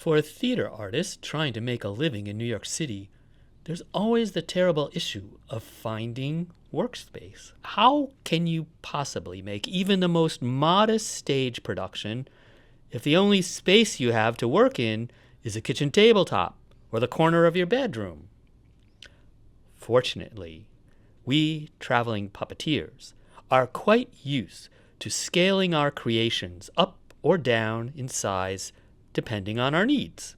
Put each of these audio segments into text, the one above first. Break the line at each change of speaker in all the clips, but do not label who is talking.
For a theater artist trying to make a living in New York City, there's always the terrible issue of finding workspace. How can you possibly make even the most modest stage production if the only space you have to work in is a kitchen tabletop or the corner of your bedroom? Fortunately, we traveling puppeteers are quite used to scaling our creations up or down in size depending on our needs.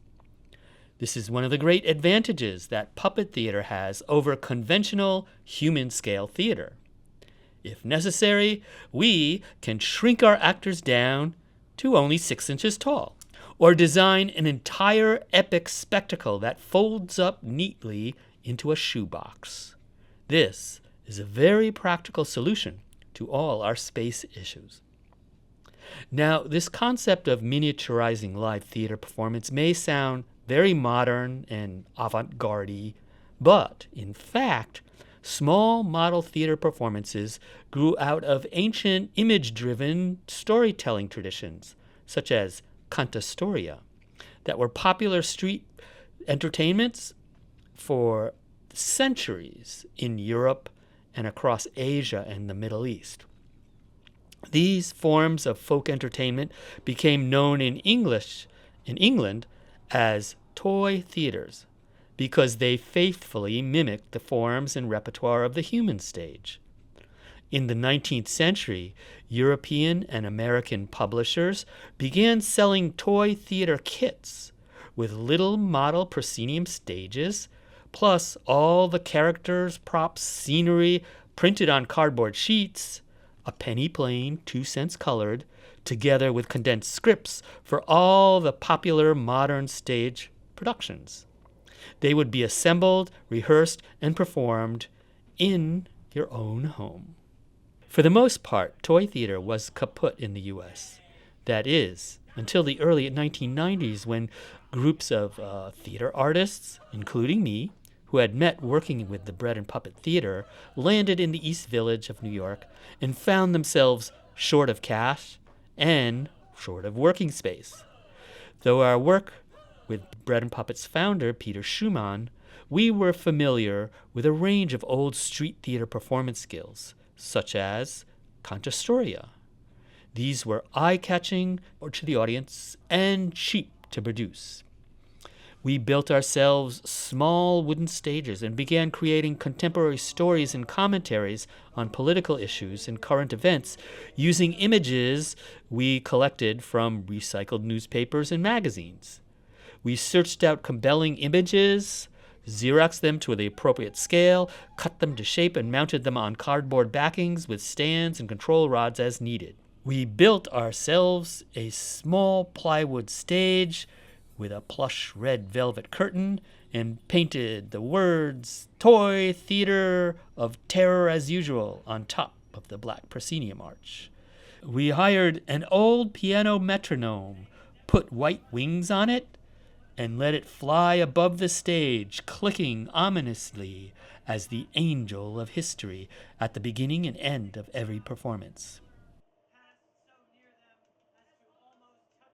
This is one of the great advantages that puppet theater has over conventional human-scale theater. If necessary, we can shrink our actors down to only 6 inches tall, or design an entire epic spectacle that folds up neatly into a shoebox. This is a very practical solution to all our space issues. Now, this concept of miniaturizing live theater performance may sound very modern and avant-garde, but in fact, small model theater performances grew out of ancient image-driven storytelling traditions, such as cantastoria, that were popular street entertainments for centuries in Europe and across Asia and the Middle East. These forms of folk entertainment became known in England as toy theaters because they faithfully mimicked the forms and repertoire of the human stage. In the 19th century, European and American publishers began selling toy theater kits with little model proscenium stages, plus all the characters, props, scenery printed on cardboard sheets, a penny plain, 2 cents colored, together with condensed scripts for all the popular modern stage productions. They would be assembled, rehearsed, and performed in your own home. For the most part, toy theater was kaput in the U.S. That is, until the early 1990s when groups of theater artists, including me, who had met working with the Bread and Puppet Theater, landed in the East Village of New York and found themselves short of cash and short of working space. Though our work with Bread and Puppet's founder, Peter Schumann, we were familiar with a range of old street theater performance skills, such as cantastoria. These were eye-catching to the audience and cheap to produce. We built ourselves small wooden stages and began creating contemporary stories and commentaries on political issues and current events using images we collected from recycled newspapers and magazines. We searched out compelling images, Xeroxed them to the appropriate scale, cut them to shape, and mounted them on cardboard backings with stands and control rods as needed. We built ourselves a small plywood stage with a plush red velvet curtain and painted the words "Toy Theater of Terror as Usual" on top of the black proscenium arch. We hired an old piano metronome, put white wings on it, and let it fly above the stage, clicking ominously as the angel of history at the beginning and end of every performance.